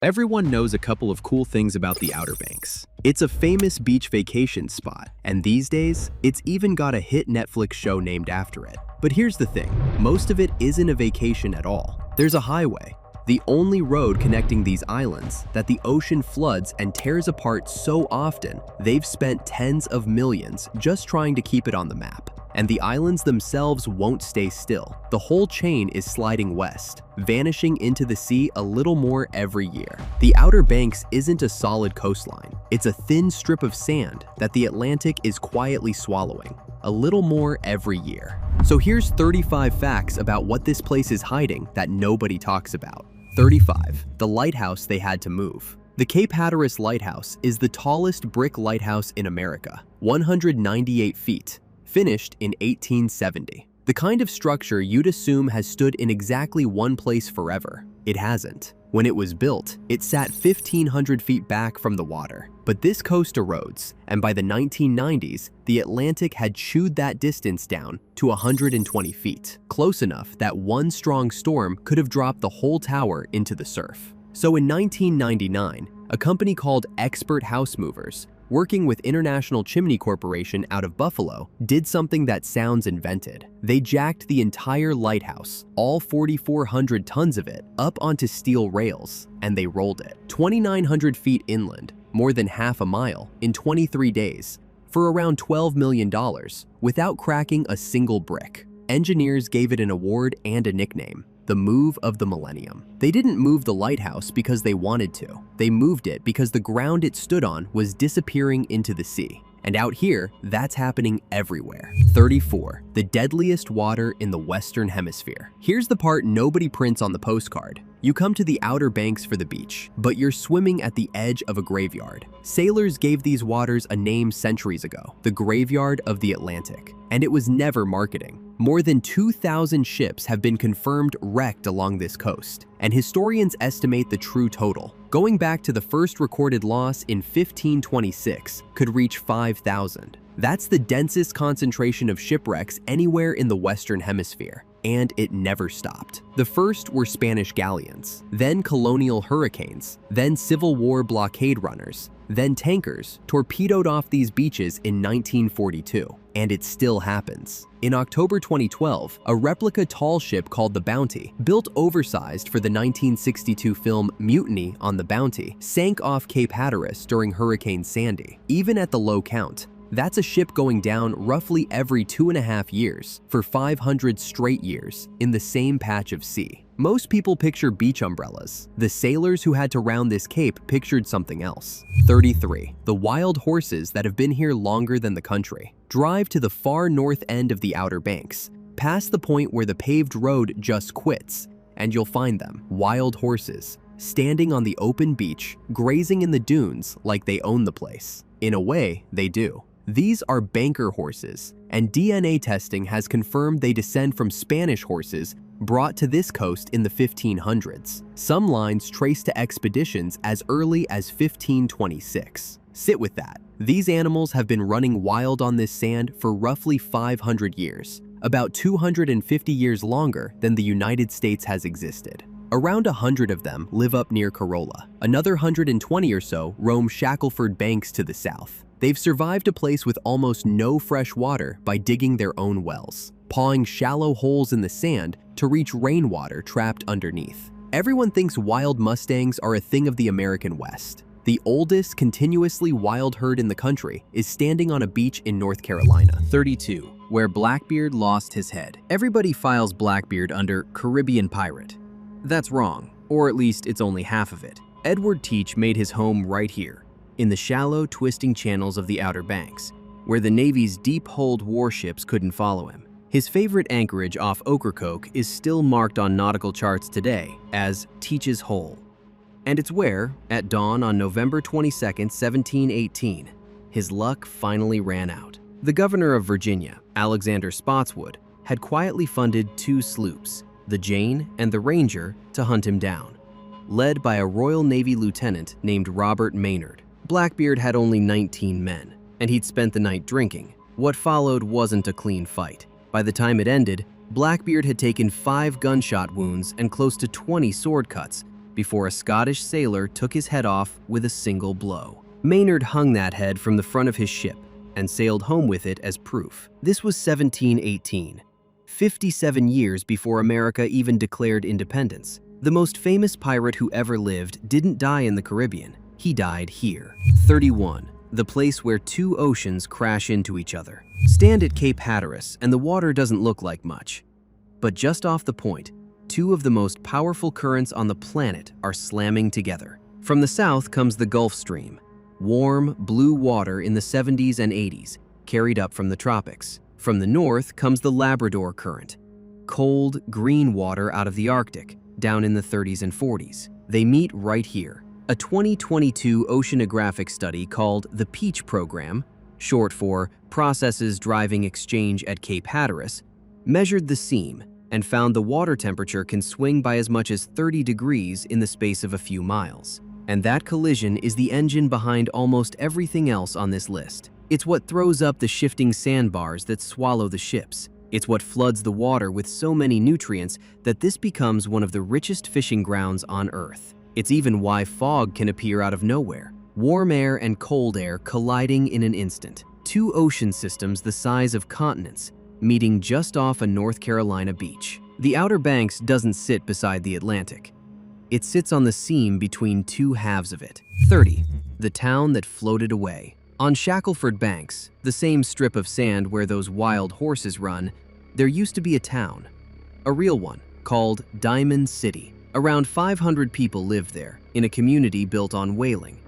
Everyone knows a couple of cool things about the Outer Banks. It's a famous beach vacation spot, and these days, it's even got a hit Netflix show named after it. But here's the thing, most of it isn't a vacation at all. There's a highway, the only road connecting these islands that the ocean floods and tears apart so often, they've spent tens of millions just trying to keep it on the map. And the islands themselves won't stay still. The whole chain is sliding west, vanishing into the sea a little more every year. The Outer Banks isn't a solid coastline. It's a thin strip of sand that the Atlantic is quietly swallowing, a little more every year. So here's 35 facts about what this place is hiding that nobody talks about. 35. The lighthouse they had to move. The Cape Hatteras Lighthouse is the tallest brick lighthouse in America, 198 feet. Finished in 1870. The kind of structure you'd assume has stood in exactly one place forever. It hasn't. When it was built, it sat 1,500 feet back from the water. But this coast erodes, and by the 1990s, the Atlantic had chewed that distance down to 120 feet, close enough that one strong storm could have dropped the whole tower into the surf. So in 1999, a company called Expert House Movers, working with International Chimney Corporation out of Buffalo, did something that sounds invented. They jacked the entire lighthouse, all 4,400 tons of it, up onto steel rails, and they rolled it 2,900 feet inland, more than half a mile, in 23 days, for around $12 million, without cracking a single brick. Engineers gave it an award and a nickname, the move of the millennium. They didn't move the lighthouse because they wanted to. They moved it because the ground it stood on was disappearing into the sea. And out here, that's happening everywhere. 34. The deadliest water in the Western Hemisphere. Here's the part nobody prints on the postcard. You come to the Outer Banks for the beach, but you're swimming at the edge of a graveyard. Sailors gave these waters a name centuries ago, the Graveyard of the Atlantic, and it was never marketing. More than 2,000 ships have been confirmed wrecked along this coast, and historians estimate the true total, going back to the first recorded loss in 1526, could reach 5,000. That's the densest concentration of shipwrecks anywhere in the Western Hemisphere, and it never stopped. The first were Spanish galleons, then colonial hurricanes, then Civil War blockade runners, then tankers torpedoed off these beaches in 1942, and it still happens. In October 2012, a replica tall ship called the Bounty, built oversized for the 1962 film Mutiny on the Bounty, sank off Cape Hatteras during Hurricane Sandy. Even at the low count, that's a ship going down roughly every 2.5 years for 500 straight years in the same patch of sea. Most people picture beach umbrellas. The sailors who had to round this cape pictured something else. 33. The wild horses that have been here longer than the country. Drive to the far north end of the Outer Banks, past the point where the paved road just quits, and you'll find them, wild horses, standing on the open beach, grazing in the dunes like they own the place. In a way, they do. These are banker horses, and DNA testing has confirmed they descend from Spanish horses brought to this coast in the 1500s. Some lines trace to expeditions as early as 1526. Sit with that. These animals have been running wild on this sand for roughly 500 years, about 250 years longer than the United States has existed. Around 100 of them live up near Corolla. Another 120 or so roam Shackleford Banks to the south. They've survived a place with almost no fresh water by digging their own wells, pawing shallow holes in the sand to reach rainwater trapped underneath. Everyone thinks wild Mustangs are a thing of the American West. The oldest continuously wild herd in the country is standing on a beach in North Carolina. 32. Where Blackbeard lost his head. Everybody files Blackbeard under Caribbean pirate. That's wrong, or at least it's only half of it. Edward Teach made his home right here, in the shallow, twisting channels of the Outer Banks, where the Navy's deep-holed warships couldn't follow him. His favorite anchorage off Ocracoke is still marked on nautical charts today as Teach's Hole. And it's where, at dawn on November 22, 1718, his luck finally ran out. The governor of Virginia, Alexander Spotswood, had quietly funded 2 sloops, the Jane and the Ranger, to hunt him down, led by a Royal Navy lieutenant named Robert Maynard. Blackbeard had only 19 men, and he'd spent the night drinking. What followed wasn't a clean fight. By the time it ended, Blackbeard had taken 5 gunshot wounds and close to 20 sword cuts before a Scottish sailor took his head off with a single blow. Maynard hung that head from the front of his ship and sailed home with it as proof. This was 1718, 57 years before America even declared independence. The most famous pirate who ever lived didn't die in the Caribbean. He died here. 31. The place where two oceans crash into each other. Stand at Cape Hatteras and the water doesn't look like much. But just off the point, two of the most powerful currents on the planet are slamming together. From the south comes the Gulf Stream, warm, blue water in the 70s and 80s, carried up from the tropics. From the north comes the Labrador Current, cold, green water out of the Arctic, down in the 30s and 40s. They meet right here. A 2022 oceanographic study called the PEACH Program, short for Processes Driving Exchange at Cape Hatteras, measured the seam and found the water temperature can swing by as much as 30 degrees in the space of a few miles. And that collision is the engine behind almost everything else on this list. It's what throws up the shifting sandbars that swallow the ships. It's what floods the water with so many nutrients that this becomes one of the richest fishing grounds on Earth. It's even why fog can appear out of nowhere. Warm air and cold air colliding in an instant. Two ocean systems the size of continents, meeting just off a North Carolina beach. The Outer Banks doesn't sit beside the Atlantic. It sits on the seam between two halves of it. 30. The town that floated away. On Shackleford Banks, the same strip of sand where those wild horses run, there used to be a town. A real one, called Diamond City. Around 500 people lived there, in a community built on whaling.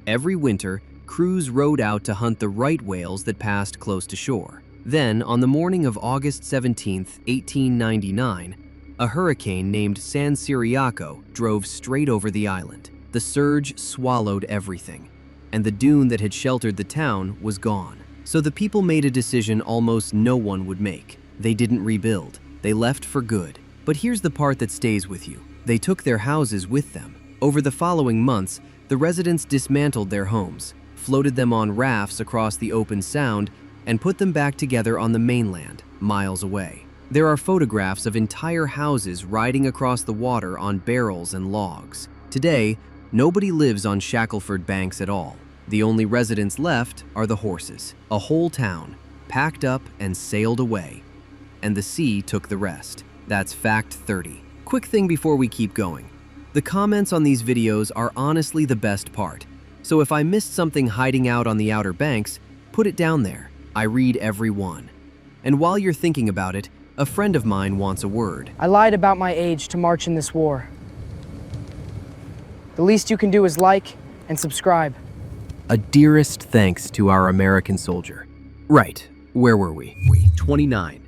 Every winter, crews rowed out to hunt the right whales that passed close to shore. Then, on the morning of August 17, 1899, a hurricane named San Siriaco drove straight over the island. The surge swallowed everything, and the dune that had sheltered the town was gone. So the people made a decision almost no one would make. They didn't rebuild. They left for good. But here's the part that stays with you. They took their houses with them. Over the following months, the residents dismantled their homes, floated them on rafts across the open sound, and put them back together on the mainland, miles away. There are photographs of entire houses riding across the water on barrels and logs. Today, nobody lives on Shackleford Banks at all. The only residents left are the horses. A whole town, packed up and sailed away. And the sea took the rest. That's fact 30. Quick thing before we keep going. The comments on these videos are honestly the best part. So if I missed something hiding out on the Outer Banks, put it down there. I read every one. And while you're thinking about it, a friend of mine wants a word. I lied about my age to march in this war. The least you can do is like and subscribe. A dearest thanks to our American soldier. Right, where were we? 29.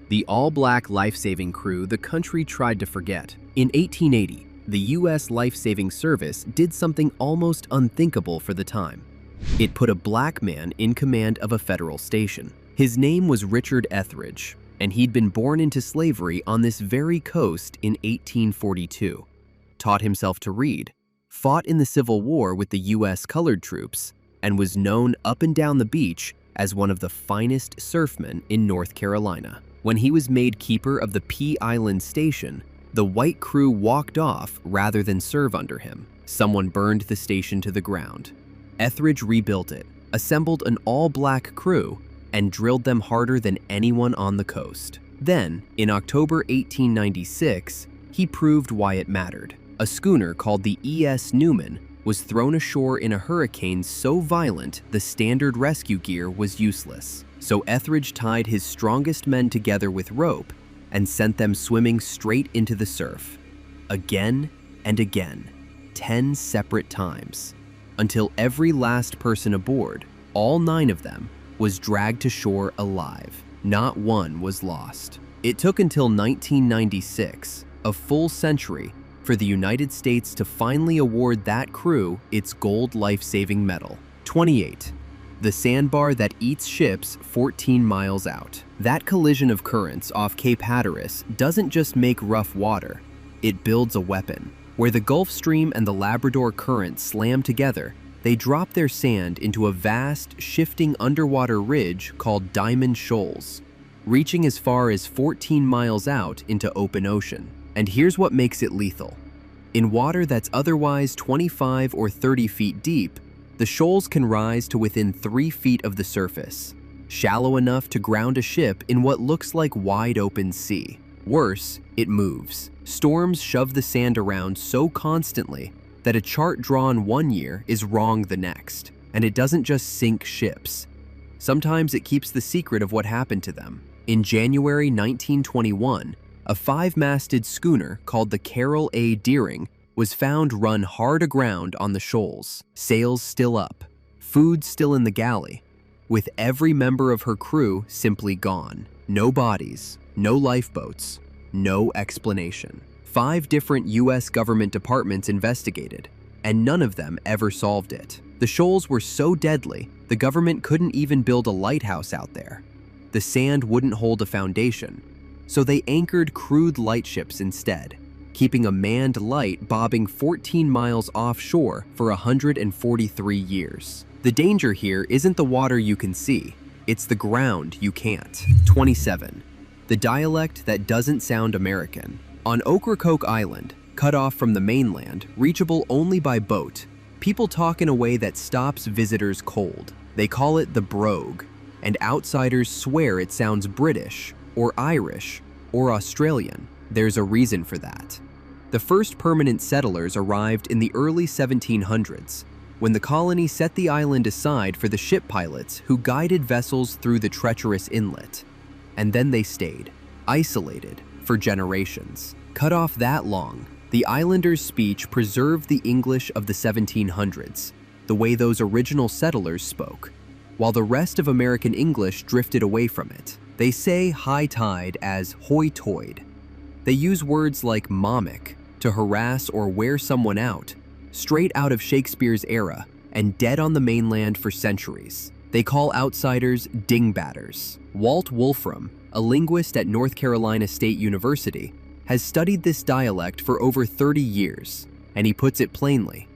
The all-black life-saving crew the country tried to forget. In 1880, the U.S. Life-Saving Service did something almost unthinkable for the time. It put a black man in command of a federal station. His name was Richard Etheridge, and he'd been born into slavery on this very coast in 1842. Taught himself to read, fought in the Civil War with the U.S. colored troops, and was known up and down the beach as one of the finest surfmen in North Carolina. When he was made keeper of the Pea Island station, the white crew walked off rather than serve under him. Someone burned the station to the ground. Etheridge rebuilt it, assembled an all-black crew, and drilled them harder than anyone on the coast. Then, in October 1896, he proved why it mattered. A schooner called the E.S. Newman was thrown ashore in a hurricane so violent the standard rescue gear was useless. So Etheridge tied his strongest men together with rope and sent them swimming straight into the surf. Again and again, 10 separate times, until every last person aboard, all 9 of them, was dragged to shore alive. Not one was lost. It took until 1996, a full century, for the United States to finally award that crew its gold life-saving medal. 28. The sandbar that eats ships 14 miles out. That collision of currents off Cape Hatteras doesn't just make rough water, it builds a weapon. Where the Gulf Stream and the Labrador Current slam together, they drop their sand into a vast, shifting underwater ridge called Diamond Shoals, reaching as far as 14 miles out into open ocean. And here's what makes it lethal. In water that's otherwise 25 or 30 feet deep, the shoals can rise to within 3 feet of the surface, shallow enough to ground a ship in what looks like wide open sea. Worse, it moves. Storms shove the sand around so constantly that a chart drawn one year is wrong the next. And it doesn't just sink ships. Sometimes it keeps the secret of what happened to them. In January 1921, a 5-masted schooner called the Carroll A. Deering was found run hard aground on the shoals, sails still up, food still in the galley, with every member of her crew simply gone. No bodies, no lifeboats, no explanation. 5 different U.S. government departments investigated, and none of them ever solved it. The shoals were so deadly, the government couldn't even build a lighthouse out there. The sand wouldn't hold a foundation, so they anchored crude lightships instead, keeping a manned light bobbing 14 miles offshore for 143 years. The danger here isn't the water you can see, it's the ground you can't. 27. The dialect that doesn't sound American. On Ocracoke Island, cut off from the mainland, reachable only by boat, people talk in a way that stops visitors cold. They call it the brogue, and outsiders swear it sounds British, or Irish, or Australian. There's a reason for that. The first permanent settlers arrived in the early 1700s, when the colony set the island aside for the ship pilots who guided vessels through the treacherous inlet. And then they stayed, isolated, for generations. Cut off that long, the islanders' speech preserved the English of the 1700s, the way those original settlers spoke, while the rest of American English drifted away from it. They say high tide as hoy-toyed. They use words like mommick to harass or wear someone out, straight out of Shakespeare's era and dead on the mainland for centuries. They call outsiders dingbatters. Walt Wolfram, a linguist at North Carolina State University, has studied this dialect for over 30 years, and he puts it plainly.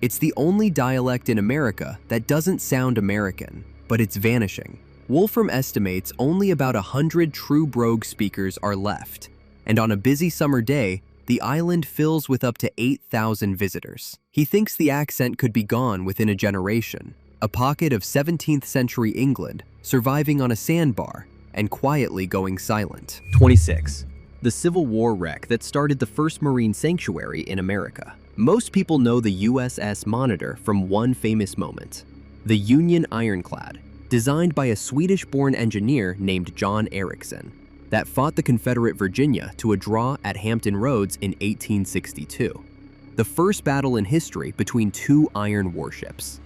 It's the only dialect in America that doesn't sound American, but it's vanishing. Wolfram estimates only about 100 true brogue speakers are left, and on a busy summer day, the island fills with up to 8,000 visitors. He thinks the accent could be gone within a generation, a pocket of 17th century England surviving on a sandbar and quietly going silent. 26. The Civil War wreck that started the first marine sanctuary in America. Most people know the USS Monitor from one famous moment: the Union ironclad, designed by a Swedish-born engineer named John Ericsson, that fought the Confederate Virginia to a draw at Hampton Roads in 1862. The first battle in history between 2 iron warships.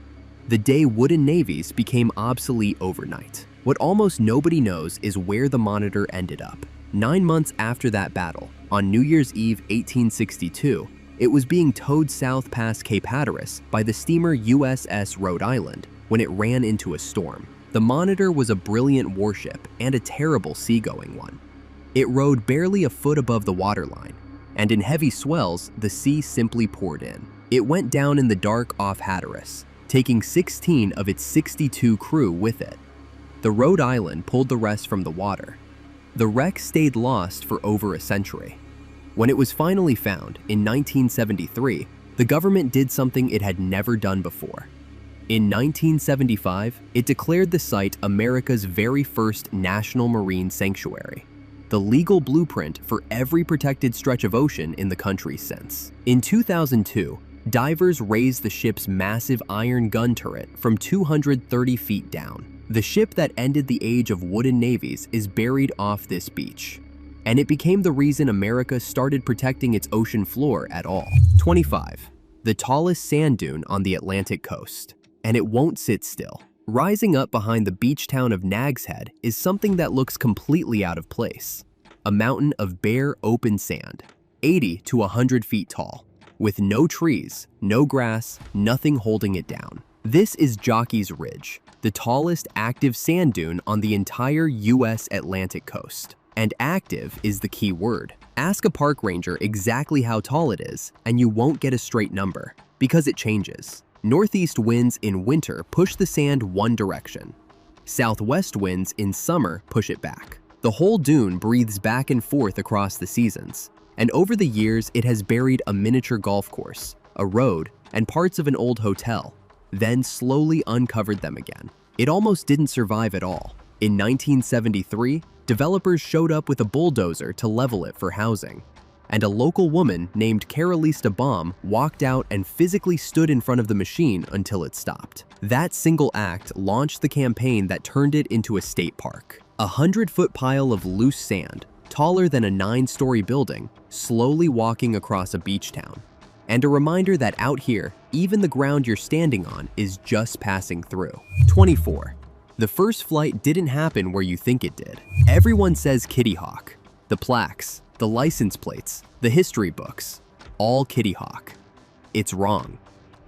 The day wooden navies became obsolete overnight. What almost nobody knows is where the Monitor ended up. 9 months after that battle, on New Year's Eve 1862, it was being towed south past Cape Hatteras by the steamer USS Rhode Island when it ran into a storm. The Monitor was a brilliant warship and a terrible seagoing one. It rode barely a foot above the waterline, and in heavy swells, the sea simply poured in. It went down in the dark off Hatteras, taking 16 of its 62 crew with it. The Rhode Island pulled the rest from the water. The wreck stayed lost for over a century. When it was finally found in 1973, the government did something it had never done before. In 1975, it declared the site America's very first national marine sanctuary, the legal blueprint for every protected stretch of ocean in the country since. In 2002, divers raised the ship's massive iron gun turret from 230 feet down. The ship that ended the age of wooden navies is buried off this beach, and it became the reason America started protecting its ocean floor at all. 25. The tallest sand dune on the Atlantic coast. And it won't sit still. Rising up behind the beach town of Nags Head is something that looks completely out of place. A mountain of bare, open sand, 80 to 100 feet tall, with no trees, no grass, nothing holding it down. This is Jockey's Ridge, the tallest active sand dune on the entire U.S. Atlantic coast. And active is the key word. Ask a park ranger exactly how tall it is, and you won't get a straight number, because it changes. Northeast winds in winter push the sand one direction. Southwest winds in summer push it back. The whole dune breathes back and forth across the seasons, And over the years, it has buried a miniature golf course, a road, and parts of an old hotel, then slowly uncovered them again. It almost didn't survive at all. In 1973, developers showed up with a bulldozer to level it for housing, and a local woman named Carolista Baum walked out and physically stood in front of the machine until it stopped. That single act launched the campaign that turned it into a state park. A 100-foot pile of loose sand, taller than a 9-story building, slowly walking across a beach town. And a reminder that out here, even the ground you're standing on is just passing through. 24. The first flight didn't happen where you think it did. Everyone says Kitty Hawk. The plaques, the license plates, the history books, all Kitty Hawk. It's wrong.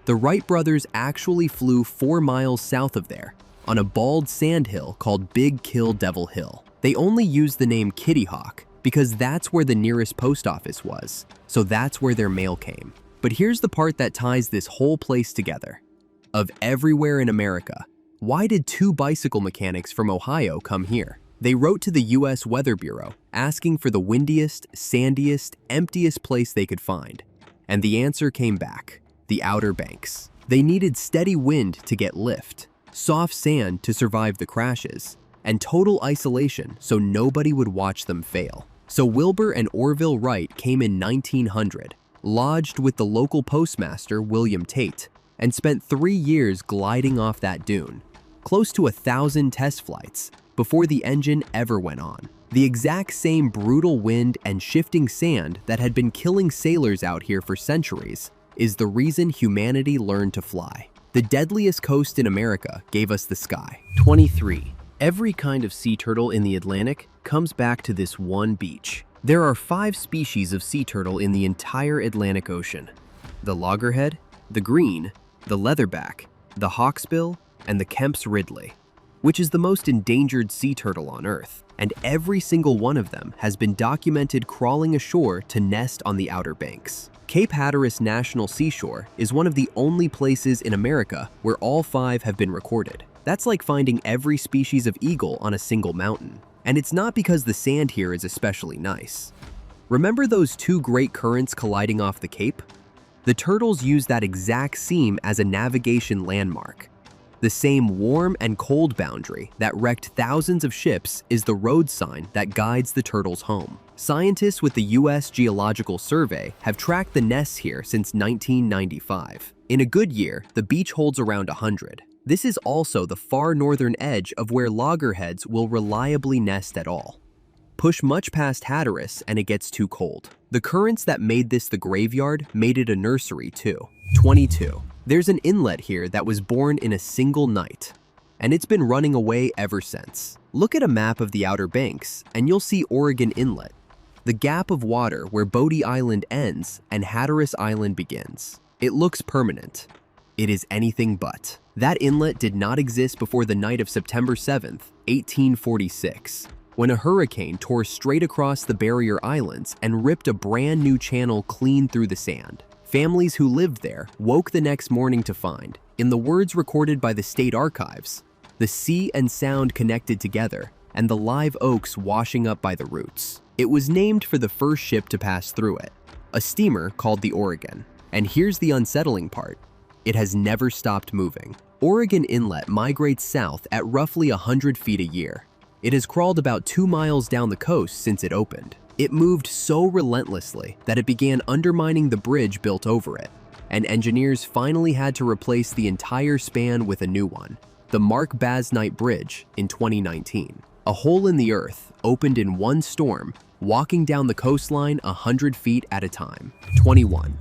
The Wright brothers actually flew 4 miles south of there, on a bald sand hill called Big Kill Devil Hill. They only used the name Kitty Hawk because that's where the nearest post office was, so that's where their mail came. But here's the part that ties this whole place together. Of everywhere in America, why did 2 bicycle mechanics from Ohio come here? They wrote to the US Weather Bureau asking for the windiest, sandiest, emptiest place they could find. And the answer came back: the Outer Banks. They needed steady wind to get lift, soft sand to survive the crashes, and total isolation so nobody would watch them fail. So Wilbur and Orville Wright came in 1900, lodged with the local postmaster William Tate, and spent 3 years gliding off that dune, close to 1,000 test flights, before the engine ever went on. The exact same brutal wind and shifting sand that had been killing sailors out here for centuries is the reason humanity learned to fly. The deadliest coast in America gave us the sky. 23. Every kind of sea turtle in the Atlantic comes back to this one beach. There are 5 species of sea turtle in the entire Atlantic Ocean: the loggerhead, the green, the leatherback, the hawksbill, and the Kemp's Ridley, which is the most endangered sea turtle on Earth, and every single one of them has been documented crawling ashore to nest on the Outer Banks. Cape Hatteras National Seashore is one of the only places in America where all 5 have been recorded. That's like finding every species of eagle on a single mountain. And it's not because the sand here is especially nice. Remember those 2 great currents colliding off the Cape? The turtles use that exact seam as a navigation landmark. The same warm and cold boundary that wrecked thousands of ships is the road sign that guides the turtles home. Scientists with the US Geological Survey have tracked the nests here since 1995. In a good year, the beach holds around 100. This is also the far northern edge of where loggerheads will reliably nest at all. Push much past Hatteras and it gets too cold. The currents that made this the graveyard made it a nursery too. 22. There's an inlet here that was born in a single night, and it's been running away ever since. Look at a map of the Outer Banks and you'll see Oregon Inlet, the gap of water where Bodie Island ends and Hatteras Island begins. It looks permanent. It is anything but. That inlet did not exist before the night of September 7th, 1846, when a hurricane tore straight across the barrier islands and ripped a brand new channel clean through the sand. Families who lived there woke the next morning to find, in the words recorded by the state archives, the sea and sound connected together and the live oaks washing up by the roots. It was named for the first ship to pass through it, a steamer called the Oregon. And here's the unsettling part: it has never stopped moving. Oregon Inlet migrates south at roughly 100 feet a year. It has crawled about 2 miles down the coast since it opened. It moved so relentlessly that it began undermining the bridge built over it, and engineers finally had to replace the entire span with a new one, the Mark Basnight Bridge, in 2019. A hole in the earth opened in one storm, walking down the coastline 100 feet at a time. 21.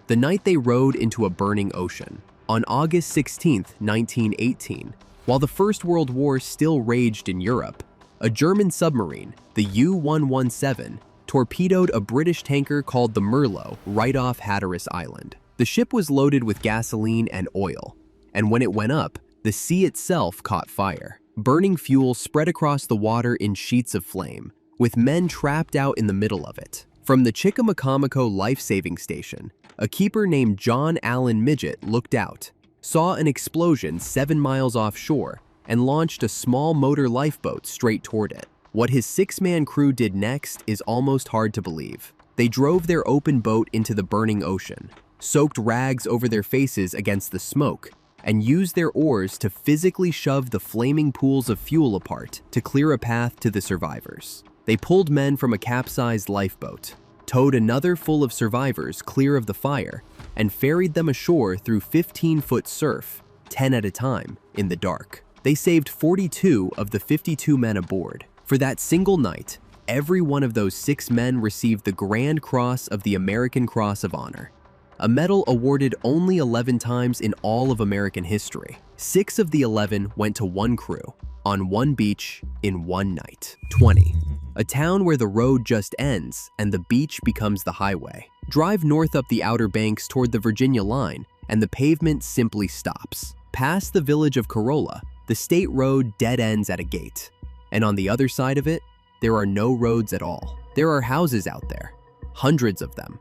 The night they rode into a burning ocean. On August 16, 1918, while the First World War still raged in Europe, a German submarine, the U-117, torpedoed a British tanker called the Merlot right off Hatteras Island. The ship was loaded with gasoline and oil, and when it went up, the sea itself caught fire. Burning fuel spread across the water in sheets of flame, with men trapped out in the middle of it. From the Chickamaucomico life-saving station, a keeper named John Allen Midget looked out, saw an explosion 7 miles offshore, and launched a small motor lifeboat straight toward it. What his 6-man crew did next is almost hard to believe. They drove their open boat into the burning ocean, soaked rags over their faces against the smoke, and used their oars to physically shove the flaming pools of fuel apart to clear a path to the survivors. They pulled men from a capsized lifeboat, towed another full of survivors clear of the fire, and ferried them ashore through 15-foot surf, 10 at a time, in the dark. They saved 42 of the 52 men aboard. For that single night, every one of those 6 men received the Grand Cross of the American Cross of Honor, a medal awarded only 11 times in all of American history. 6 of the 11 went to one crew, on one beach, in one night. 20. A town where the road just ends and the beach becomes the highway. Drive north up the Outer Banks toward the Virginia line, and the pavement simply stops. Past the village of Corolla, the state road dead ends at a gate. And on the other side of it, there are no roads at all. There are houses out there, hundreds of them.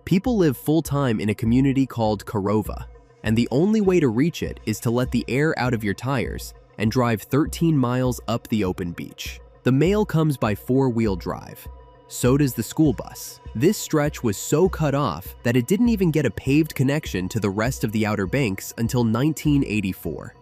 People live full-time in a community called Corova, and the only way to reach it is to let the air out of your tires and drive 13 miles up the open beach. The mail comes by 4-wheel drive. So does the school bus. This stretch was so cut off that it didn't even get a paved connection to the rest of the Outer Banks until 1984.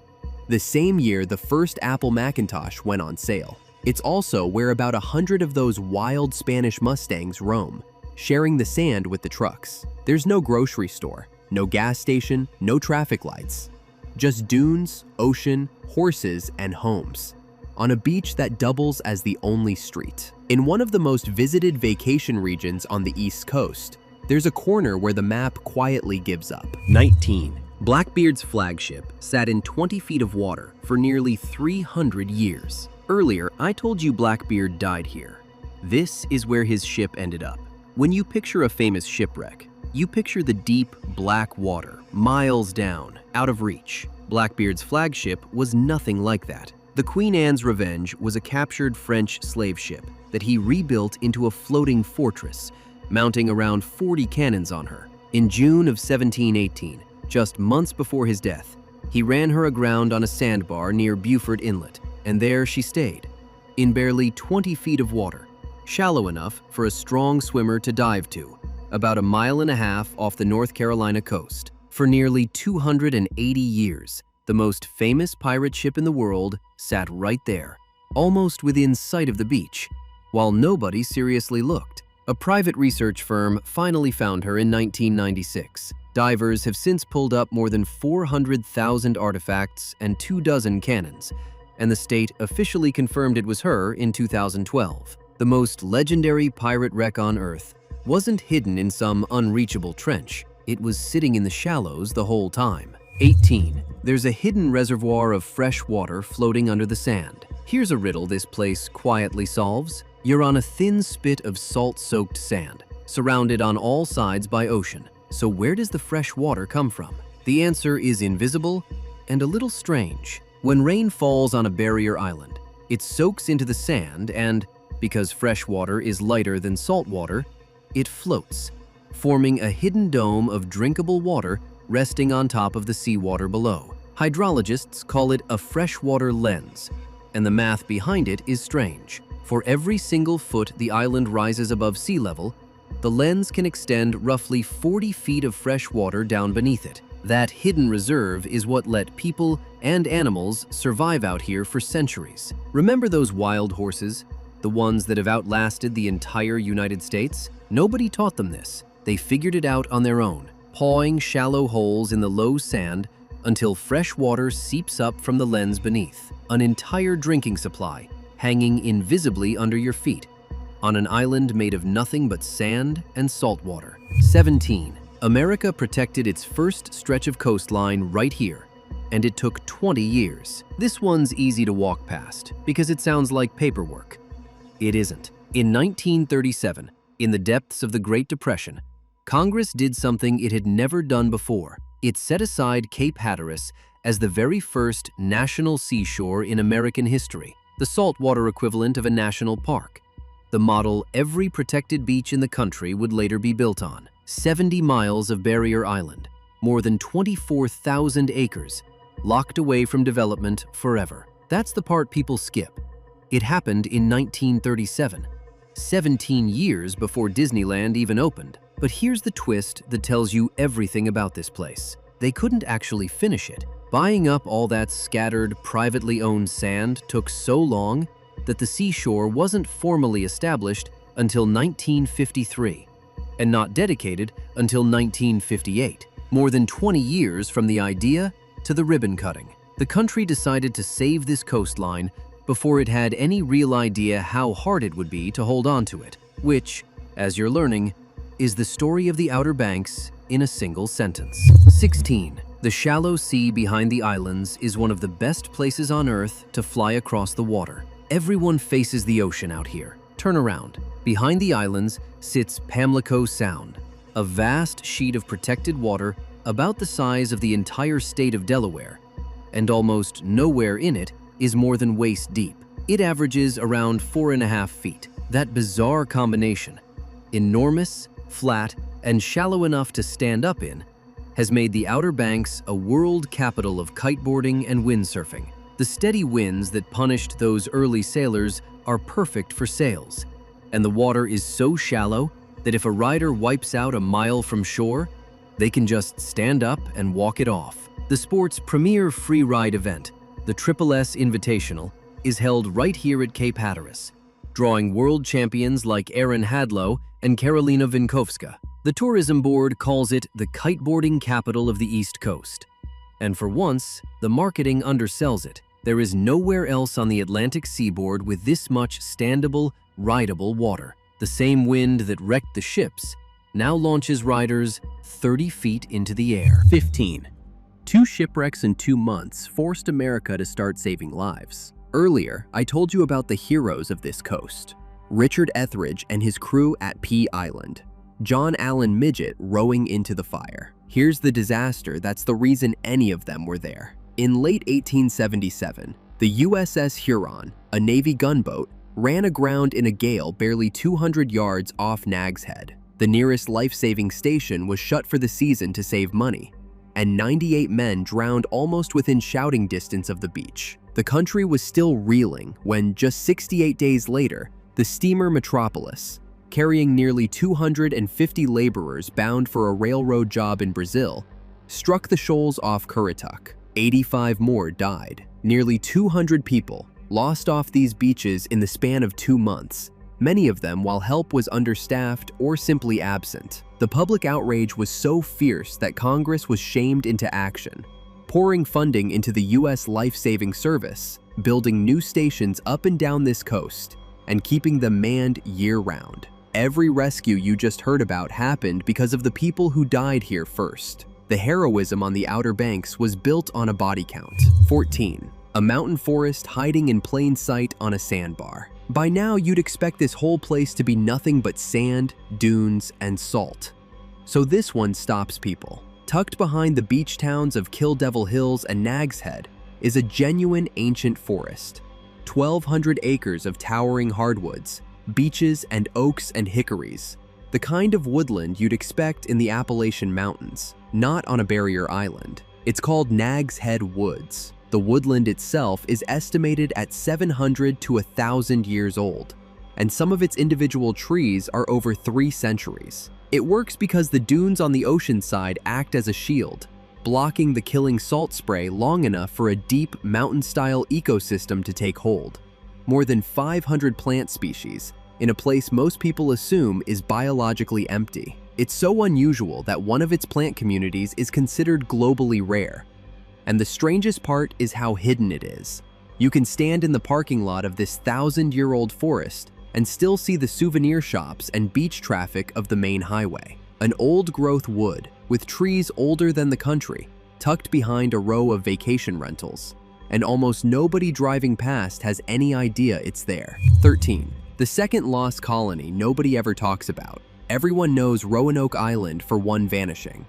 The same year, the first Apple Macintosh went on sale. It's also where about 100 of those wild Spanish Mustangs roam, sharing the sand with the trucks. There's no grocery store, no gas station, no traffic lights. Just dunes, ocean, horses, and homes, on a beach that doubles as the only street. In one of the most visited vacation regions on the East Coast, there's a corner where the map quietly gives up. 19. Blackbeard's flagship sat in 20 feet of water for nearly 300 years. Earlier, I told you Blackbeard died here. This is where his ship ended up. When you picture a famous shipwreck, you picture the deep, black water, miles down, out of reach. Blackbeard's flagship was nothing like that. The Queen Anne's Revenge was a captured French slave ship that he rebuilt into a floating fortress, mounting around 40 cannons on her. In June of 1718, just months before his death, he ran her aground on a sandbar near Beaufort Inlet, and there she stayed, in barely 20 feet of water, shallow enough for a strong swimmer to dive to, about 1.5 miles off the North Carolina coast. For nearly 280 years, the most famous pirate ship in the world sat right there, almost within sight of the beach, while nobody seriously looked. A private research firm finally found her in 1996. Divers have since pulled up more than 400,000 artifacts and 24 cannons, and the state officially confirmed it was her in 2012. The most legendary pirate wreck on Earth wasn't hidden in some unreachable trench. It was sitting in the shallows the whole time. 18. There's a hidden reservoir of fresh water floating under the sand. Here's a riddle this place quietly solves. You're on a thin spit of salt-soaked sand, surrounded on all sides by ocean. So where does the fresh water come from? The answer is invisible and a little strange. When rain falls on a barrier island, it soaks into the sand and, because fresh water is lighter than salt water, it floats, forming a hidden dome of drinkable water resting on top of the seawater below. Hydrologists call it a freshwater lens, and the math behind it is strange. For every single foot the island rises above sea level, the lens can extend roughly 40 feet of fresh water down beneath it. That hidden reserve is what let people and animals survive out here for centuries. Remember those wild horses? The ones that have outlasted the entire United States? Nobody taught them this. They figured it out on their own, pawing shallow holes in the low sand until fresh water seeps up from the lens beneath. An entire drinking supply hanging invisibly under your feet on an island made of nothing but sand and salt water. 17. America protected its first stretch of coastline right here, and it took 20 years. This one's easy to walk past because it sounds like paperwork. It isn't. In 1937, in the depths of the Great Depression, Congress did something it had never done before. It set aside Cape Hatteras as the very first national seashore in American history, the saltwater equivalent of a national park, the model every protected beach in the country would later be built on. 70 miles of barrier island, more than 24,000 acres, locked away from development forever. That's the part people skip. It happened in 1937, 17 years before Disneyland even opened. But here's the twist that tells you everything about this place. They couldn't actually finish it. Buying up all that scattered, privately owned sand took so long that the seashore wasn't formally established until 1953, and not dedicated until 1958. More than 20 years from the idea to the ribbon cutting. The country decided to save this coastline before it had any real idea how hard it would be to hold on to it, which, as you're learning, is the story of the Outer Banks in a single sentence. 16. The shallow sea behind the islands is one of the best places on Earth to fly across the water. Everyone faces the ocean out here. Turn around. Behind the islands sits Pamlico Sound, a vast sheet of protected water about the size of the entire state of Delaware, and almost nowhere in it is more than waist deep. It averages around 4.5 feet. That bizarre combination, enormous, flat, and shallow enough to stand up in, has made the Outer Banks a world capital of kiteboarding and windsurfing. The steady winds that punished those early sailors are perfect for sails, and the water is so shallow that if a rider wipes out a mile from shore, they can just stand up and walk it off. The sport's premier free ride event, the SSS Invitational, is held right here at Cape Hatteras, drawing world champions like Erin Hadlow and Karolina Vinkovska. The tourism board calls it the kiteboarding capital of the East Coast. And for once, the marketing undersells it. There is nowhere else on the Atlantic seaboard with this much standable, rideable water. The same wind that wrecked the ships now launches riders 30 feet into the air. 15. 2 shipwrecks in 2 months forced America to start saving lives. Earlier, I told you about the heroes of this coast. Richard Etheridge and his crew at Pea Island. John Allen Midget rowing into the fire. Here's the disaster that's the reason any of them were there. In late 1877, the USS Huron, a Navy gunboat, ran aground in a gale barely 200 yards off Nags Head. The nearest life-saving station was shut for the season to save money, and 98 men drowned almost within shouting distance of the beach. The country was still reeling when, just 68 days later, the steamer Metropolis, carrying nearly 250 laborers bound for a railroad job in Brazil, struck the shoals off Currituck. 85 more died. Nearly 200 people lost off these beaches in the span of 2 months, many of them while help was understaffed or simply absent. The public outrage was so fierce that Congress was shamed into action, pouring funding into the U.S. Life-Saving Service, building new stations up and down this coast, and keeping them manned year-round. Every rescue you just heard about happened because of the people who died here first. The heroism on the Outer Banks was built on a body count. 14. A mountain forest hiding in plain sight on a sandbar. By now, you'd expect this whole place to be nothing but sand, dunes, and salt. So this one stops people. Tucked behind the beach towns of Kill Devil Hills and Nags Head is a genuine ancient forest. 1,200 acres of towering hardwoods, beeches and oaks and hickories. The kind of woodland you'd expect in the Appalachian Mountains, not on a barrier island. It's called Nags Head Woods. The woodland itself is estimated at 700 to 1,000 years old, and some of its individual trees are over 3 centuries. It works because the dunes on the ocean side act as a shield, blocking the killing salt spray long enough for a deep, mountain-style ecosystem to take hold. More than 500 plant species, in a place most people assume is biologically empty. It's so unusual that one of its plant communities is considered globally rare. And the strangest part is how hidden it is. You can stand in the parking lot of this 1,000-year-old forest and still see the souvenir shops and beach traffic of the main highway. An old-growth wood with trees older than the country, tucked behind a row of vacation rentals. And almost nobody driving past has any idea it's there. 13. The second lost colony nobody ever talks about. Everyone knows Roanoke Island for one vanishing.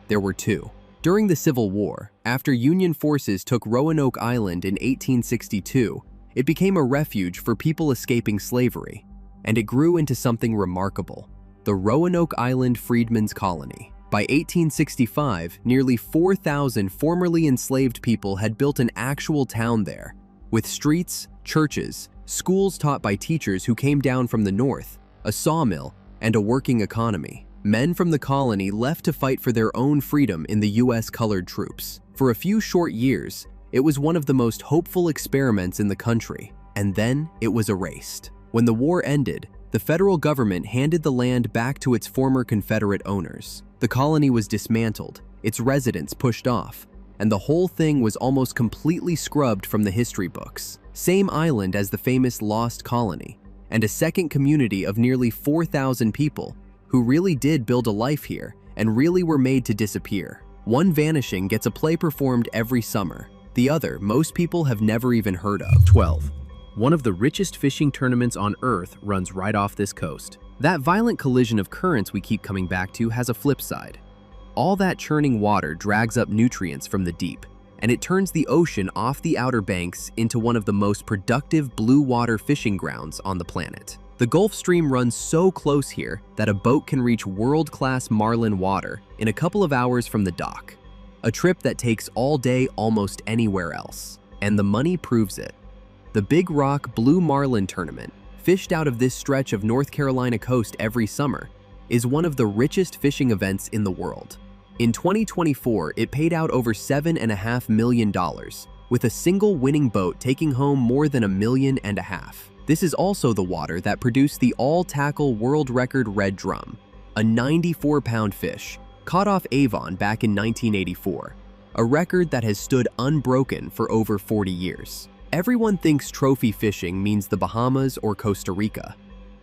There were 2. During the Civil War, after Union forces took Roanoke Island in 1862, it became a refuge for people escaping slavery, and it grew into something remarkable, the Roanoke Island Freedmen's Colony. By 1865, nearly 4,000 formerly enslaved people had built an actual town there, with streets, churches, schools taught by teachers who came down from the north, a sawmill, and a working economy. Men from the colony left to fight for their own freedom in the U.S. colored troops. For a few short years, it was one of the most hopeful experiments in the country, and then it was erased. When the war ended, the federal government handed the land back to its former Confederate owners. The colony was dismantled, its residents pushed off, and the whole thing was almost completely scrubbed from the history books. Same island as the famous Lost Colony, and a second community of nearly 4,000 people who really did build a life here and really were made to disappear. One Vanishing gets a play performed every summer. The other, most people have never even heard of. 12. One of the richest fishing tournaments on Earth runs right off this coast. That violent collision of currents we keep coming back to has a flip side. All that churning water drags up nutrients from the deep, and it turns the ocean off the Outer Banks into one of the most productive blue water fishing grounds on the planet. The Gulf Stream runs so close here that a boat can reach world-class marlin water in a couple of hours from the dock. A trip that takes all day almost anywhere else. And the money proves it. The Big Rock Blue Marlin Tournament, fished out of this stretch of North Carolina coast every summer, is one of the richest fishing events in the world. In 2024, it paid out over $7.5 million, with a single winning boat taking home more than $1.5 million. This is also the water that produced the all-tackle world record red drum, a 94-pound fish, caught off Avon back in 1984, a record that has stood unbroken for over 40 years. Everyone thinks trophy fishing means the Bahamas or Costa Rica.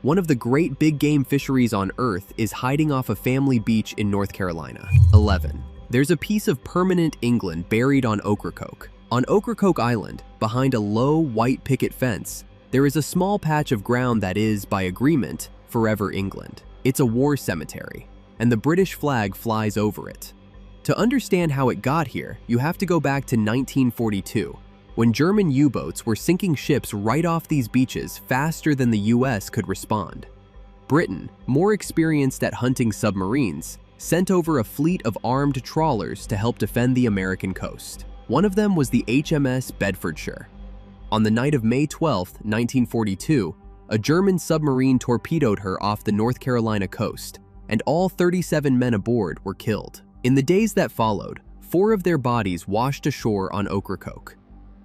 One of the great big game fisheries on Earth is hiding off a family beach in North Carolina. 11. There's a piece of permanent England buried on Ocracoke. On Ocracoke Island, behind a low white picket fence, there is a small patch of ground that is, by agreement, forever England. It's a war cemetery, and the British flag flies over it. To understand how it got here, you have to go back to 1942, when German U-boats were sinking ships right off these beaches faster than the US could respond. Britain, more experienced at hunting submarines, sent over a fleet of armed trawlers to help defend the American coast. One of them was the HMS Bedfordshire. On the night of May 12, 1942, a German submarine torpedoed her off the North Carolina coast, and all 37 men aboard were killed. In the days that followed, 4 of their bodies washed ashore on Ocracoke.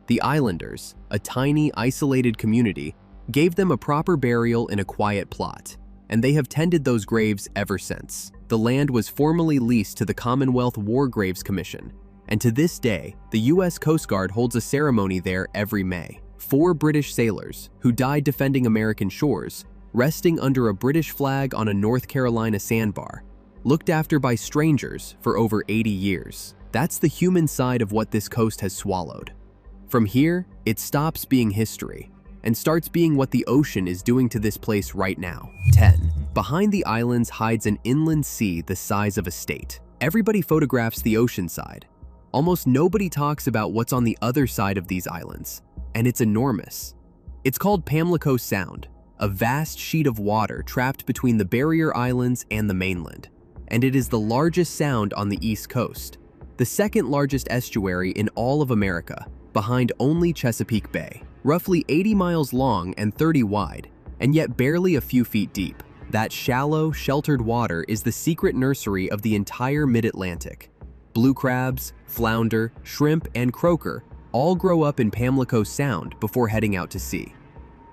The Islanders, a tiny, isolated community, gave them a proper burial in a quiet plot, and they have tended those graves ever since. The land was formally leased to the Commonwealth War Graves Commission, and to this day, the U.S. Coast Guard holds a ceremony there every May. 4 British sailors, who died defending American shores, resting under a British flag on a North Carolina sandbar, looked after by strangers for over 80 years. That's the human side of what this coast has swallowed. From here, it stops being history and starts being what the ocean is doing to this place right now. 10. Behind the islands hides an inland sea the size of a state. Everybody photographs the ocean side. Almost nobody talks about what's on the other side of these islands, and it's enormous. It's called Pamlico Sound, a vast sheet of water trapped between the barrier islands and the mainland, and it is the largest sound on the East Coast, the second largest estuary in all of America, behind only Chesapeake Bay. Roughly 80 miles long and 30 wide, and yet barely a few feet deep. That shallow, sheltered water is the secret nursery of the entire mid-Atlantic. Blue crabs, flounder, shrimp, and croaker all grow up in Pamlico Sound before heading out to sea.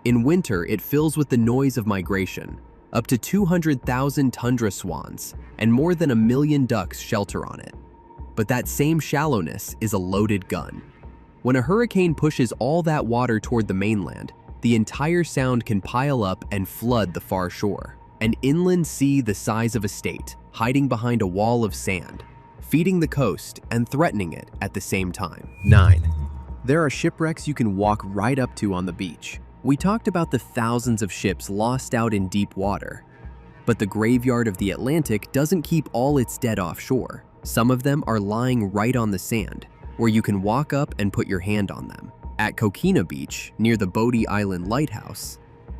In winter, it fills with the noise of migration. Up to 200,000 tundra swans and more than 1 million ducks shelter on it. But that same shallowness is a loaded gun. When a hurricane pushes all that water toward the mainland, the entire sound can pile up and flood the far shore. An inland sea the size of a state, hiding behind a wall of sand, feeding the coast and threatening it at the same time. 9. There are shipwrecks you can walk right up to on the beach. We talked about the thousands of ships lost out in deep water, but the graveyard of the Atlantic doesn't keep all its dead offshore. Some of them are lying right on the sand, where you can walk up and put your hand on them. At Coquina Beach, near the Bodie Island lighthouse,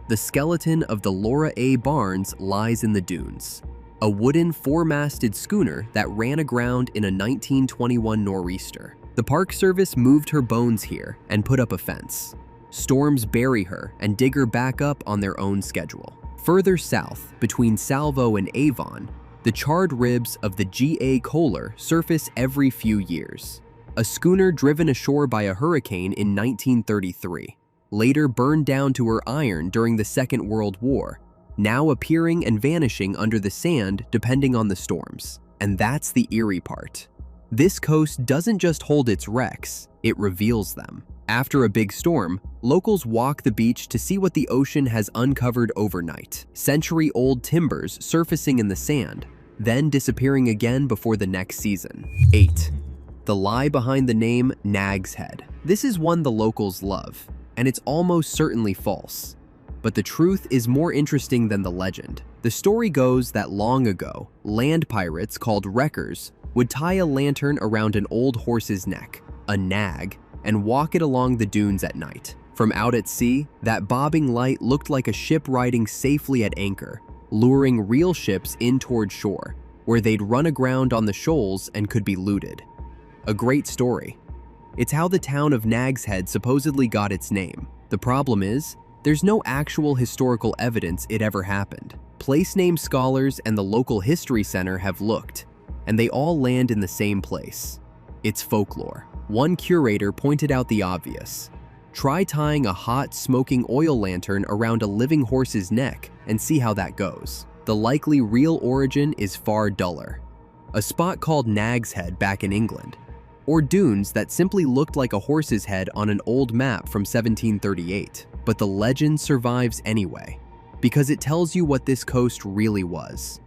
the skeleton of the Laura A. Barnes lies in the dunes, a wooden 4-masted schooner that ran aground in a 1921 nor'easter. The Park Service moved her bones here and put up a fence. Storms bury her and dig her back up on their own schedule. Further south, between Salvo and Avon, the charred ribs of the G.A. Kohler surface every few years. A schooner driven ashore by a hurricane in 1933, later burned down to her iron during the Second World War, now appearing and vanishing under the sand depending on the storms. And that's the eerie part. This coast doesn't just hold its wrecks, it reveals them. After a big storm, locals walk the beach to see what the ocean has uncovered overnight. Century-old timbers surfacing in the sand, then disappearing again before the next season. 8. The lie behind the name Nags Head. This is one the locals love, and it's almost certainly false. But the truth is more interesting than the legend. The story goes that long ago, land pirates called wreckers would tie a lantern around an old horse's neck, a nag, and walk it along the dunes at night. From out at sea, that bobbing light looked like a ship riding safely at anchor, luring real ships in toward shore, where they'd run aground on the shoals and could be looted. A great story. It's how the town of Nags Head supposedly got its name. The problem is, there's no actual historical evidence it ever happened. Place name scholars and the local history center have looked, and they all land in the same place. It's folklore. One curator pointed out the obvious. Try tying a hot, smoking oil lantern around a living horse's neck and see how that goes. The likely real origin is far duller. A spot called Nags Head back in England, or dunes that simply looked like a horse's head on an old map from 1738. But the legend survives anyway, because it tells you what this coast really was.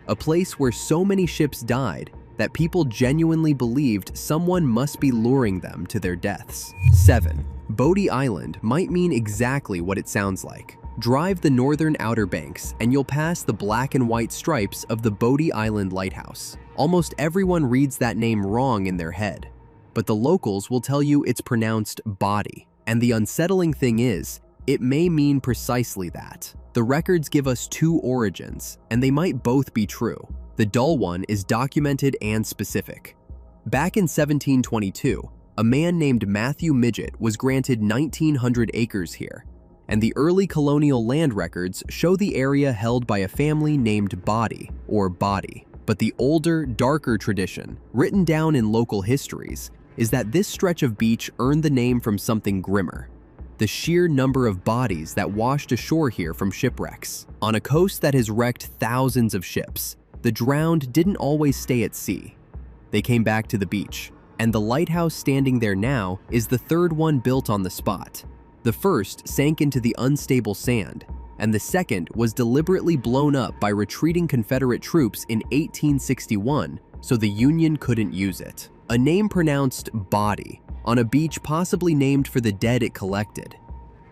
A place where so many ships died that people genuinely believed someone must be luring them to their deaths. 7. Bodie Island might mean exactly what it sounds like. Drive the northern Outer Banks and you'll pass the black and white stripes of the Bodie Island lighthouse. Almost everyone reads that name wrong in their head, but the locals will tell you it's pronounced body. And the unsettling thing is, it may mean precisely that. The records give us two origins, and they might both be true. The dull one is documented and specific. Back in 1722, a man named Matthew Midget was granted 1,900 acres here, and the early colonial land records show the area held by a family named Bodie, or Body. But the older, darker tradition, written down in local histories, is that this stretch of beach earned the name from something grimmer: the sheer number of bodies that washed ashore here from shipwrecks. On a coast that has wrecked thousands of ships, the drowned didn't always stay at sea. They came back to the beach, and the lighthouse standing there now is the third one built on the spot. The first sank into the unstable sand, and the second was deliberately blown up by retreating Confederate troops in 1861 so the Union couldn't use it. A name pronounced Body on a beach possibly named for the dead it collected.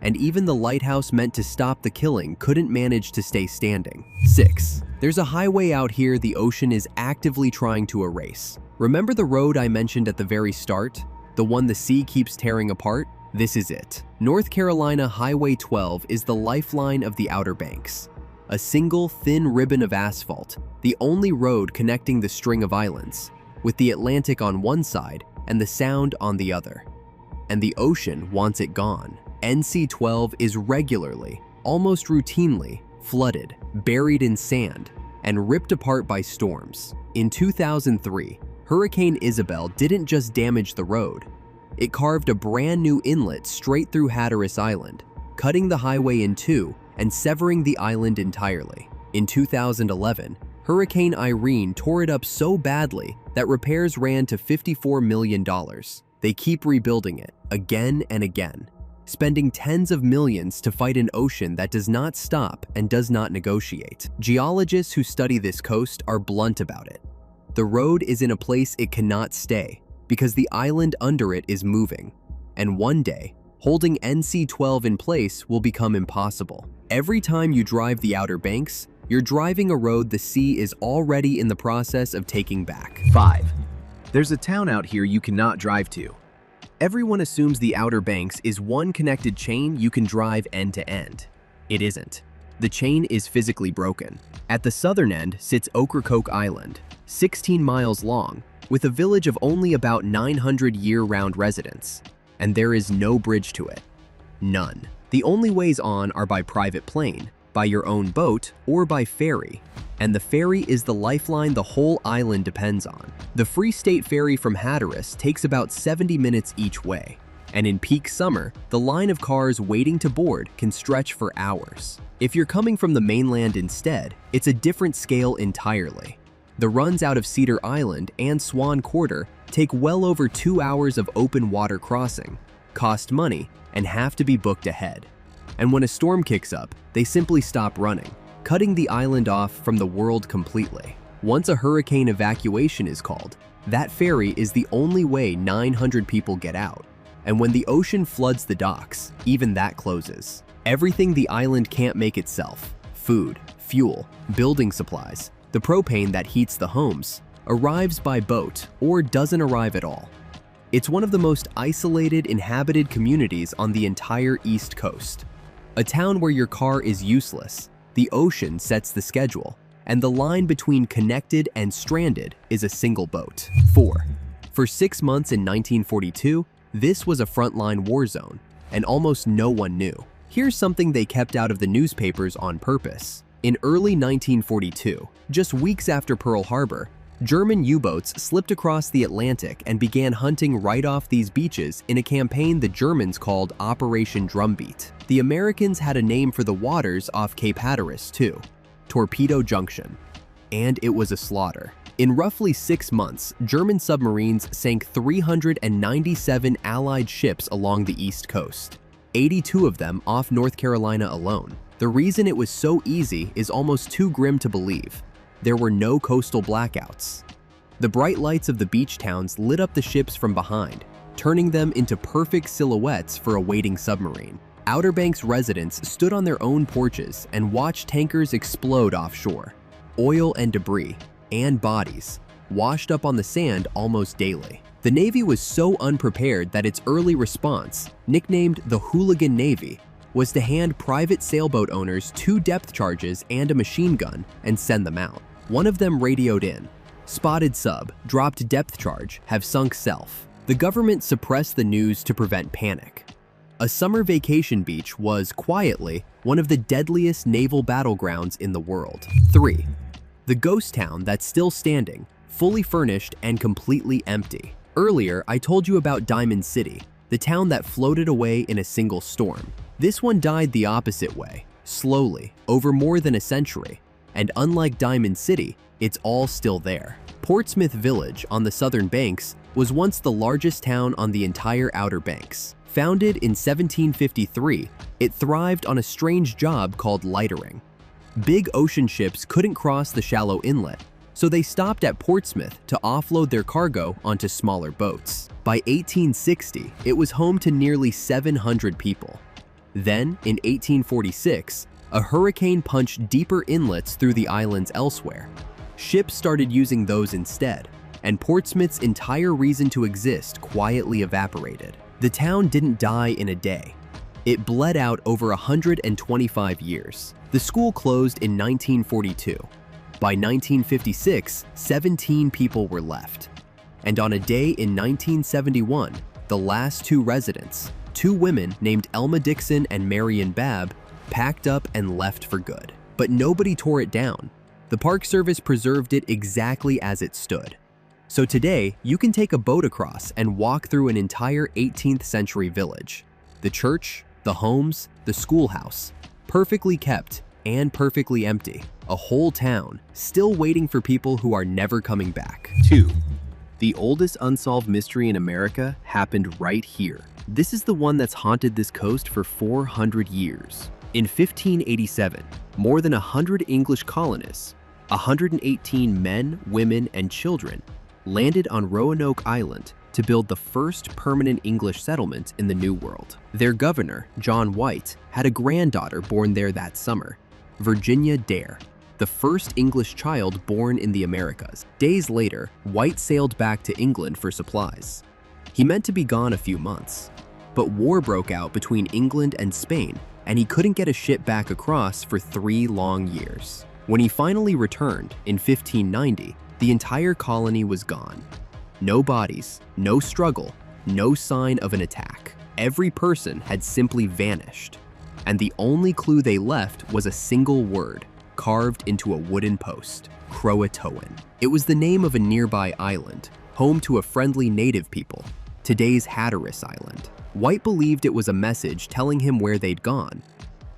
And even the lighthouse meant to stop the killing couldn't manage to stay standing. 6. There's a highway out here the ocean is actively trying to erase. Remember the road I mentioned at the very start? The one the sea keeps tearing apart? This is it. North Carolina Highway 12 is the lifeline of the Outer Banks. A single thin ribbon of asphalt, the only road connecting the string of islands, with the Atlantic on one side and the Sound on the other. And the ocean wants it gone. NC-12 is regularly, almost routinely, flooded, buried in sand, and ripped apart by storms. In 2003, Hurricane Isabel didn't just damage the road. It carved a brand new inlet straight through Hatteras Island, cutting the highway in two and severing the island entirely. In 2011, Hurricane Irene tore it up so badly that repairs ran to $54 million. They keep rebuilding it again and again, spending tens of millions to fight an ocean that does not stop and does not negotiate. Geologists who study this coast are blunt about it. The road is in a place it cannot stay because the island under it is moving, and one day, holding NC-12 in place will become impossible. Every time you drive the Outer Banks, you're driving a road the sea is already in the process of taking back. 5. There's a town out here you cannot drive to. Everyone assumes the Outer Banks is one connected chain you can drive end to end. It isn't. The chain is physically broken. At the southern end sits Ocracoke Island, 16 miles long, with a village of only about 900 year-round residents, and there is no bridge to it. None. The only ways on are by private plane, by your own boat, or by ferry. And the ferry is the lifeline the whole island depends on. The Free State Ferry from Hatteras takes about 70 minutes each way. And in peak summer, the line of cars waiting to board can stretch for hours. If you're coming from the mainland instead, it's a different scale entirely. The runs out of Cedar Island and Swan Quarter take well over 2 hours of open water crossing, cost money, and have to be booked ahead. And when a storm kicks up, they simply stop running, cutting the island off from the world completely. Once a hurricane evacuation is called, that ferry is the only way 900 people get out. And when the ocean floods the docks, even that closes. Everything the island can't make itself, food, fuel, building supplies, the propane that heats the homes, arrives by boat or doesn't arrive at all. It's one of the most isolated inhabited communities on the entire East Coast. A town where your car is useless, the ocean sets the schedule, and the line between connected and stranded is a single boat. 4. For 6 months in 1942, this was a frontline war zone, and almost no one knew. Here's something they kept out of the newspapers on purpose. In early 1942, just weeks after Pearl Harbor, German U-boats slipped across the Atlantic and began hunting right off these beaches in a campaign the Germans called Operation Drumbeat. The Americans had a name for the waters off Cape Hatteras too, Torpedo Junction. And it was a slaughter. In roughly 6 months, German submarines sank 397 Allied ships along the East Coast, 82 of them off North Carolina alone. The reason it was so easy is almost too grim to believe. There were no coastal blackouts. The bright lights of the beach towns lit up the ships from behind, turning them into perfect silhouettes for a waiting submarine. Outer Banks residents stood on their own porches and watched tankers explode offshore. Oil and debris, and bodies, washed up on the sand almost daily. The Navy was so unprepared that its early response, nicknamed the Hooligan Navy, was to hand private sailboat owners 2 depth charges and a machine gun and send them out. One of them radioed in, "Spotted sub, dropped depth charge, have sunk self." The government suppressed the news to prevent panic. A summer vacation beach was, quietly, one of the deadliest naval battlegrounds in the world. 3. The ghost town that's still standing, fully furnished and completely empty. Earlier, I told you about Diamond City, the town that floated away in a single storm. This one died the opposite way, slowly, over more than a century. And unlike Diamond City, it's all still there. Portsmouth Village on the southern banks was once the largest town on the entire Outer Banks. Founded in 1753, it thrived on a strange job called lightering. Big ocean ships couldn't cross the shallow inlet, so they stopped at Portsmouth to offload their cargo onto smaller boats. By 1860, it was home to nearly 700 people. Then, in 1846, a hurricane punched deeper inlets through the islands elsewhere. Ships started using those instead, and Portsmouth's entire reason to exist quietly evaporated. The town didn't die in a day. It bled out over 125 years. The school closed in 1942. By 1956, 17 people were left. And on a day in 1971, the last 2 residents, 2 women named Elma Dixon and Marion Babb, packed up and left for good. But nobody tore it down. The Park Service preserved it exactly as it stood. So today, you can take a boat across and walk through an entire 18th century village. The church, the homes, the schoolhouse, perfectly kept and perfectly empty. A whole town, still waiting for people who are never coming back. 2. The oldest unsolved mystery in America happened right here. This is the one that's haunted this coast for 400 years. In 1587, more than 100 English colonists, 118 men, women, and children, landed on Roanoke Island to build the first permanent English settlement in the New World. Their governor, John White, had a granddaughter born there that summer, Virginia Dare, the first English child born in the Americas. Days later, White sailed back to England for supplies. He meant to be gone a few months, but war broke out between England and Spain, and he couldn't get a ship back across for 3 long years. When he finally returned in 1590, the entire colony was gone. No bodies, no struggle, no sign of an attack. Every person had simply vanished, and the only clue they left was a single word carved into a wooden post: Croatoan. It was the name of a nearby island, home to a friendly native people, today's Hatteras Island. White believed it was a message telling him where they'd gone,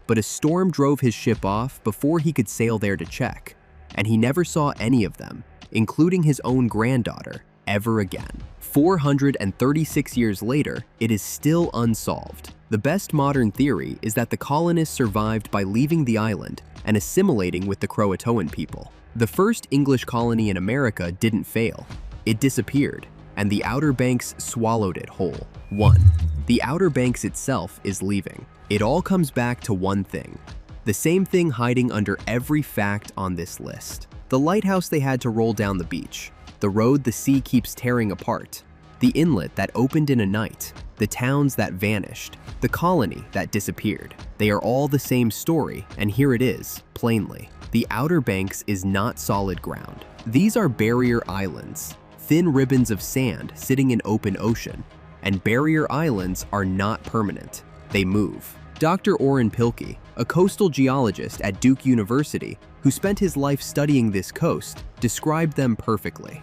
but a storm drove his ship off before he could sail there to check, and he never saw any of them, including his own granddaughter, ever again. 436 years later, it is still unsolved. The best modern theory is that the colonists survived by leaving the island and assimilating with the Croatoan people. The first English colony in America didn't fail. It disappeared, and the Outer Banks swallowed it whole. 1. The Outer Banks itself is leaving. It all comes back to one thing, the same thing hiding under every fact on this list. The lighthouse they had to roll down the beach, the road the sea keeps tearing apart, the inlet that opened in a night, the towns that vanished, the colony that disappeared. They are all the same story, and here it is, plainly. The Outer Banks is not solid ground. These are barrier islands, thin ribbons of sand sitting in open ocean, and barrier islands are not permanent. They move. Dr. Orrin Pilkey, a coastal geologist at Duke University who spent his life studying this coast, described them perfectly.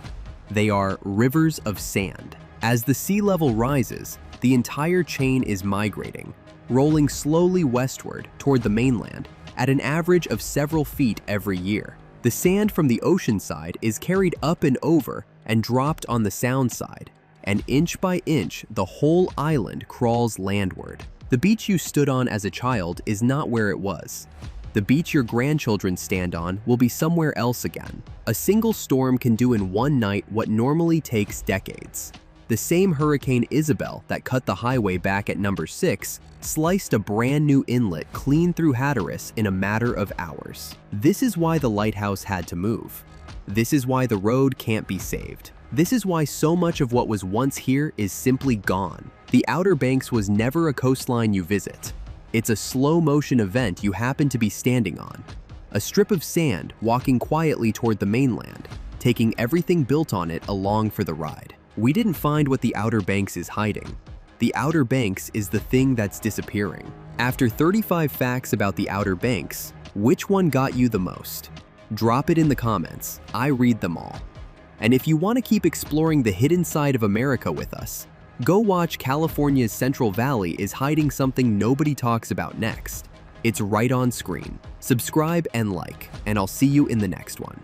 They are rivers of sand. As the sea level rises, the entire chain is migrating, rolling slowly westward toward the mainland at an average of several feet every year. The sand from the ocean side is carried up and over and dropped on the sound side, and inch by inch, the whole island crawls landward. The beach you stood on as a child is not where it was. The beach your grandchildren stand on will be somewhere else again. A single storm can do in one night what normally takes decades. The same Hurricane Isabel that cut the highway back at number 6 sliced a brand new inlet clean through Hatteras in a matter of hours. This is why the lighthouse had to move. This is why the road can't be saved. This is why so much of what was once here is simply gone. The Outer Banks was never a coastline you visit. It's a slow-motion event you happen to be standing on. A strip of sand walking quietly toward the mainland, taking everything built on it along for the ride. We didn't find what the Outer Banks is hiding. The Outer Banks is the thing that's disappearing. After 35 facts about the Outer Banks, which one got you the most? Drop it in the comments. I read them all. And if you want to keep exploring the hidden side of America with us, go watch California's Central Valley is hiding something nobody talks about next. It's right on screen. Subscribe and like, and I'll see you in the next one.